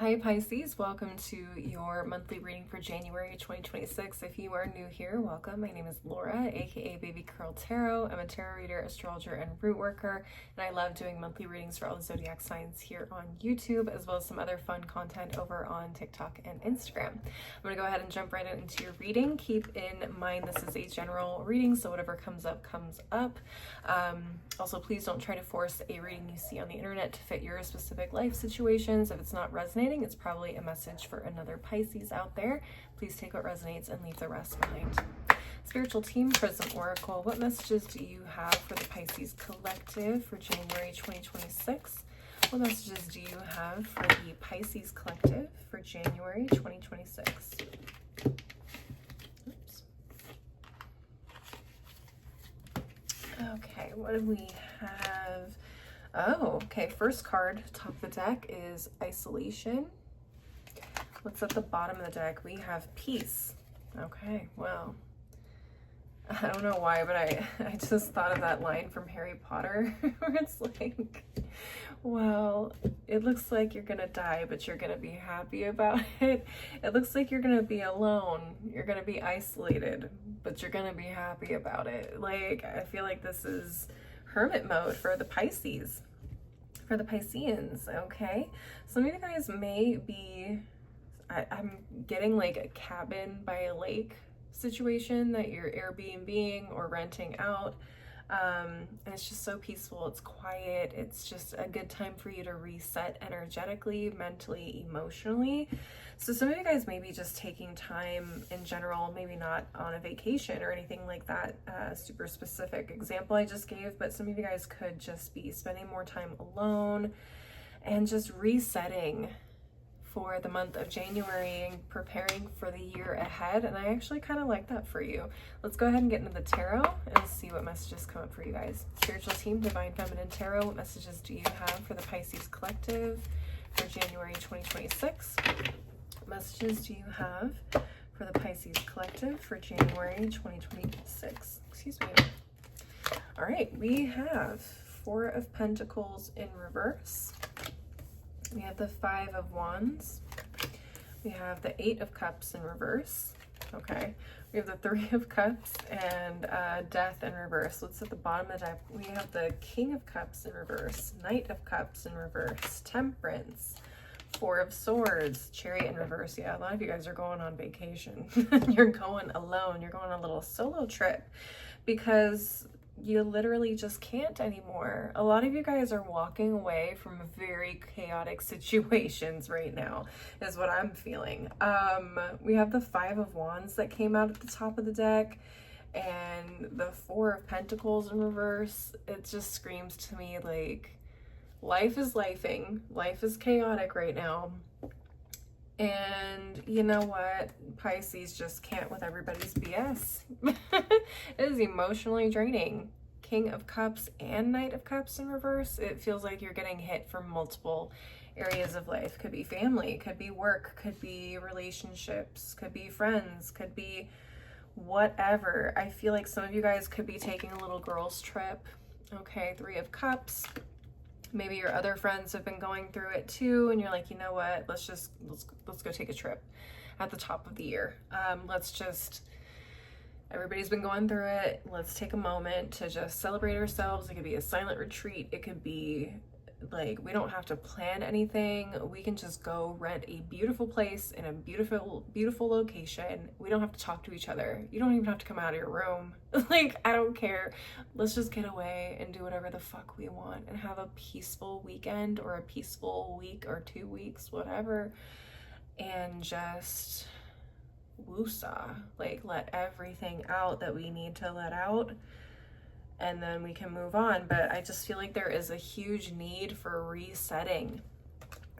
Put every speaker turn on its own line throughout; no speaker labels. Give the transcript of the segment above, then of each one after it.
Hi Pisces, welcome to your monthly reading for January 2026. If you are new here, welcome. My name is Laura, aka Baby Curl Tarot. I'm a tarot reader, astrologer, and root worker, and I love doing monthly readings for all the zodiac signs here on YouTube, as well as some other fun content over on TikTok and Instagram. I'm going to go ahead and jump right into your reading. Keep in mind this is a general reading, so whatever comes up, comes up. Also, please don't try to force a reading you see on the internet to fit your specific life situations. If it's not resonating, it's probably a message for another Pisces out there. Please take what resonates and leave the rest behind. Spiritual team, Prism Oracle, what messages do you have for the Pisces collective for January 2026? What messages do you have for the Pisces collective for January 2026? Oops. Okay, what do we have? Oh, okay. First card, top of the deck, is isolation. What's at the bottom of the deck? We have peace. Okay, well, I don't know why, but I just thought of that line from Harry Potter where it's like, well, it looks like you're gonna die, but you're gonna be happy about it. It looks like you're gonna be alone. You're gonna be isolated, but you're gonna be happy about it. Like, I feel like this is hermit mode for the Pisces, for the Pisceans. Okay, some of you guys may be, I'm getting like a cabin by a lake situation that you're Airbnb-ing or renting out, and it's just so peaceful, it's quiet, it's just a good time for you to reset energetically, mentally, emotionally. So some of you guys may be just taking time in general, maybe not on a vacation or anything like that, super specific example I just gave, but some of you guys could just be spending more time alone and just resetting for the month of January and preparing for the year ahead. And I actually kind of like that for you. Let's go ahead and get into the tarot and see what messages come up for you guys. Spiritual team, Divine Feminine Tarot, what messages do you have for the Pisces collective for January 2026? What messages do you have for the Pisces collective for January 2026? Excuse me. All right, we have Four of Pentacles in reverse. We have the Five of Wands. We have the Eight of Cups in reverse. Okay. We have the Three of Cups and Death in reverse. What's at the bottom of the deck? We have the King of Cups in reverse, Knight of Cups in reverse, Temperance, Four of Swords, Chariot in reverse. Yeah, a lot of you guys are going on vacation. You're going alone. You're going on a little solo trip because you literally just can't anymore. A lot of you guys are walking away from very chaotic situations right now, is what I'm feeling. We have the Five of Wands that came out at the top of the deck and the Four of Pentacles in reverse. It just screams to me like life is lifing. Life is chaotic right now. And you know what? Pisces just can't with everybody's BS. It is emotionally draining. King of Cups and Knight of Cups in reverse. It feels like you're getting hit from multiple areas of life. Could be family, could be work, could be relationships, could be friends, could be whatever. I feel like some of you guys could be taking a little girls trip. Okay, Three of Cups. Maybe your other friends have been going through it too, and you're like, you know what, let's go take a trip at the top of the year. Everybody's been going through it. Let's take a moment to just celebrate ourselves. It could be a silent retreat. It could be like, we don't have to plan anything. We can just go rent a beautiful place in a beautiful location. We don't have to talk to each other. You don't even have to come out of your room. Like, I don't care. Let's just get away and do whatever the fuck we want and have a peaceful weekend or a peaceful week or 2 weeks, whatever. And just woosah, like let everything out that we need to let out, and then we can move on. But I just feel like there is a huge need for resetting,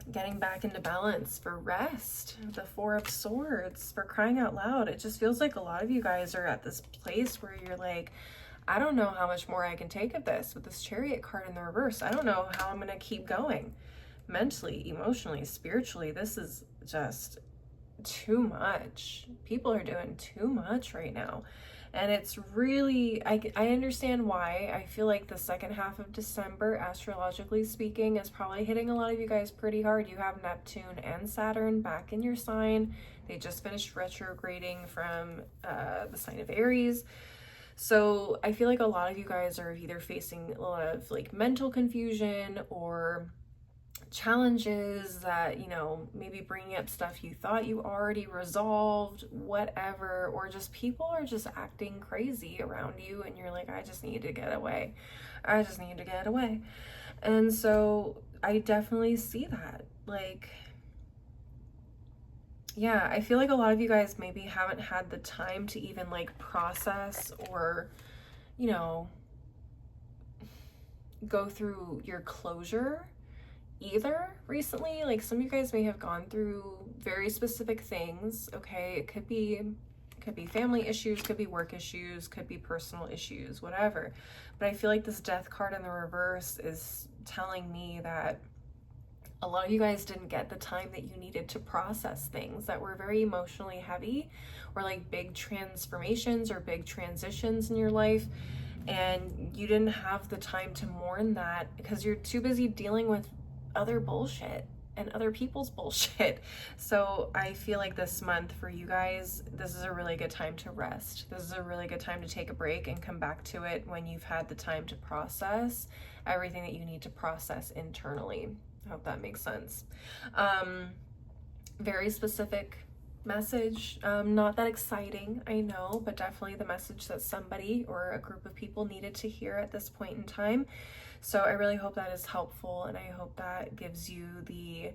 getting back into balance, for rest. The Four of Swords, for crying out loud. It just feels like a lot of you guys are at this place where you're like, I don't know how much more I can take of this. With this Chariot card in the reverse, I don't know how I'm gonna keep going mentally, emotionally, spiritually. This is just too much. People are doing too much right now. And it's really, I understand why. I feel like the second half of December, astrologically speaking, is probably hitting a lot of you guys pretty hard. You have Neptune and Saturn back in your sign. They just finished retrograding from the sign of Aries. So I feel like a lot of you guys are either facing a lot of like mental confusion or challenges that, you know, maybe bringing up stuff you thought you already resolved, whatever, or just people are just acting crazy around you and you're like, I just need to get away. I just need to get away. And so I definitely see that. Like, yeah, I feel like a lot of you guys maybe haven't had the time to even like process or, you know, go through your closure either recently. Like some of you guys may have gone through very specific things. Okay, it could be family issues, could be work issues, could be personal issues, whatever. But I feel like this death card in the reverse is telling me that a lot of you guys didn't get the time that you needed to process things that were very emotionally heavy, or like big transformations or big transitions in your life, and you didn't have the time to mourn that because you're too busy dealing with other bullshit and other people's bullshit. So I feel like this month for you guys, this is a really good time to rest. This is a really good time to take a break and come back to it when you've had the time to process everything that you need to process internally. I hope that makes sense. Very specific message, not that exciting, I know, but definitely the message that somebody or a group of people needed to hear at this point in time. So I really hope that is helpful, and I hope that gives you the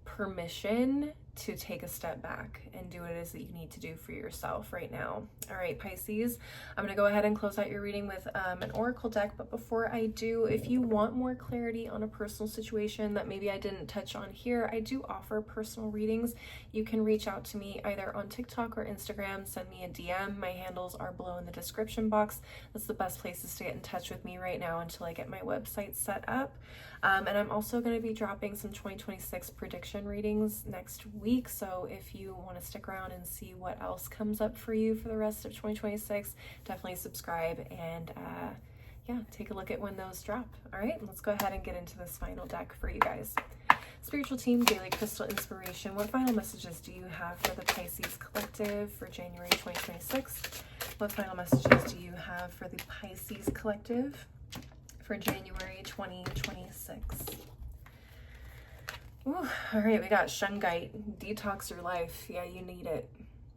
permission to take a step back and do what it is that you need to do for yourself right now. All right, Pisces, I'm going to go ahead and close out your reading with an oracle deck. But before I do, if you want more clarity on a personal situation that maybe I didn't touch on here, I do offer personal readings. You can reach out to me either on TikTok or Instagram. Send me a DM. My handles are below in the description box. That's the best places to get in touch with me right now until I get my website set up. And I'm also going to be dropping some 2026 prediction readings next week. So if you want to stick around and see what else comes up for you for the rest of 2026, definitely subscribe and yeah, take a look at when those drop. All right, let's go ahead and get into this final deck for you guys. Spiritual team, daily crystal inspiration. What final messages do you have for the Pisces collective for January 2026? What final messages do you have for the Pisces collective for January 2026? Ooh, all right, we got Shungite, detox your life. Yeah, you need it.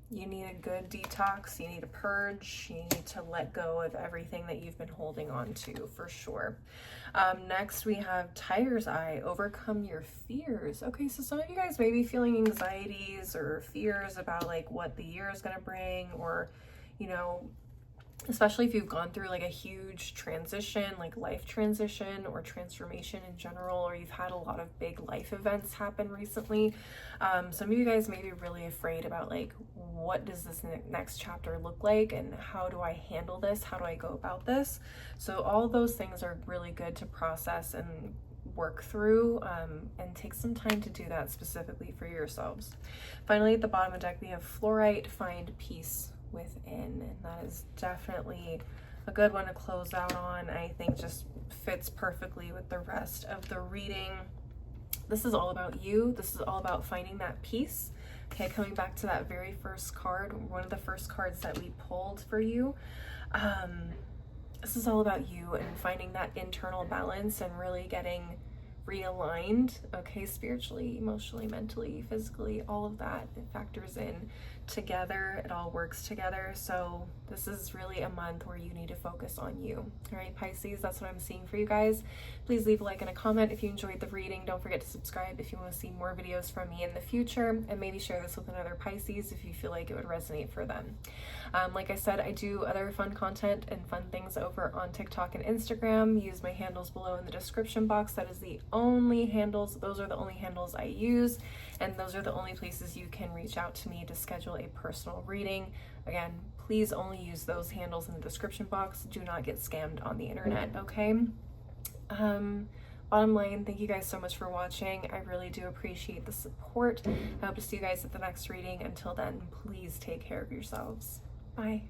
You need a good detox. You need a purge. You need to let go of everything that you've been holding on to, for sure. Next, we have Tiger's Eye, overcome your fears. Okay, so some of you guys may be feeling anxieties or fears about like what the year is going to bring, or, you know, especially if you've gone through like a huge transition, like life transition or transformation in general, or you've had a lot of big life events happen recently. Some of you guys may be really afraid about like, what does this next chapter look like, and how do I handle this? How do I go about this? So all of those things are really good to process and work through, and take some time to do that specifically for yourselves. Finally, at the bottom of the deck, we have Fluorite, find peace within, and that is definitely a good one to close out on. I think just fits perfectly with the rest of the reading. This is all about you. This is all about finding that peace. Okay, coming back to that very first card, one of the first cards that we pulled for you. This is all about you and finding that internal balance and really getting realigned, okay, spiritually, emotionally, mentally, physically, all of that, it factors in together. It all works together. So this is really a month where you need to focus on you. All right, Pisces, that's what I'm seeing for you guys. Please leave a like and a comment if you enjoyed the reading. Don't forget to subscribe if you want to see more videos from me in the future, and maybe share this with another Pisces if you feel like it would resonate for them. Like I said, I do other fun content and fun things over on TikTok and Instagram. Use my handles below in the description box. That is the only handles, those are the only handles I use, and those are the only places you can reach out to me to schedule a personal reading. Again, please only use those handles in the description box. Do not get scammed on the internet, okay? Bottom line, thank you guys so much for watching. I really do appreciate the support. I hope to see you guys at the next reading. Until then, please take care of yourselves. Bye.